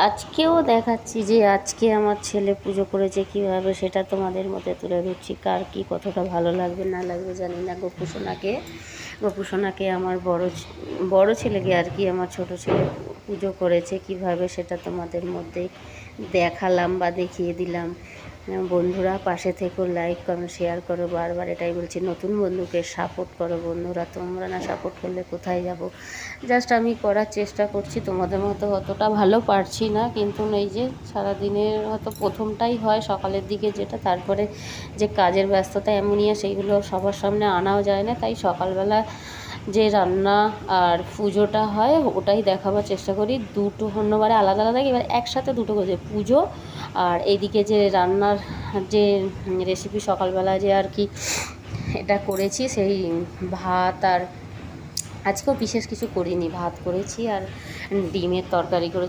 আজকেও দেখাচ্ছি যে আজকে আমার ছেলে পুজো করেছে কীভাবে, সেটা তোমাদের মধ্যে তুলে ধরছি। কার কী কতটা ভালো লাগবে না লাগবে জানি না। গোপুসোনাকে আমার বড় ছেলেকে আর কি, আমার ছোট ছেলে পুজো করেছে কীভাবে, সেটা তোমাদের মধ্যে দেখালাম বা দেখিয়ে দিলাম। বন্ধুরা পাশে থেকো, লাইক কমেন্ট শেয়ার করো। বারবার এটাই বলছি, নতুন বন্ধুকে সাপোর্ট করো বন্ধুরা। তোমরা না সাপোর্ট করলে কোথায় যাব। জাস্ট আমি করার চেষ্টা করছি, তোমাদের মতো অতটা ভালো পারছি না, কিন্তু এই যে সারাদিনের হয়তো প্রথমটাই হয় সকালের দিকে যেটা, তারপরে যে কাজের ব্যস্ততা এমনই, সেইগুলো সবার সামনে আনাও যায় না। তাই সকালবেলা যে রান্না আর পুজোটা হয় ওটাই দেখাবার চেষ্টা করি। দুটো অন্যবারে আলাদা আলাদা, এবার একসাথে দুটো করে পুজো আর এইদিকে যে রান্নার যে রেসিপি সকালবেলা যে আর কি এটা করেছি, সেই ভাত। আর আজকেও বিশেষ কিছু করিনি, ভাত করেছি আর ডিমের তরকারি করেছি।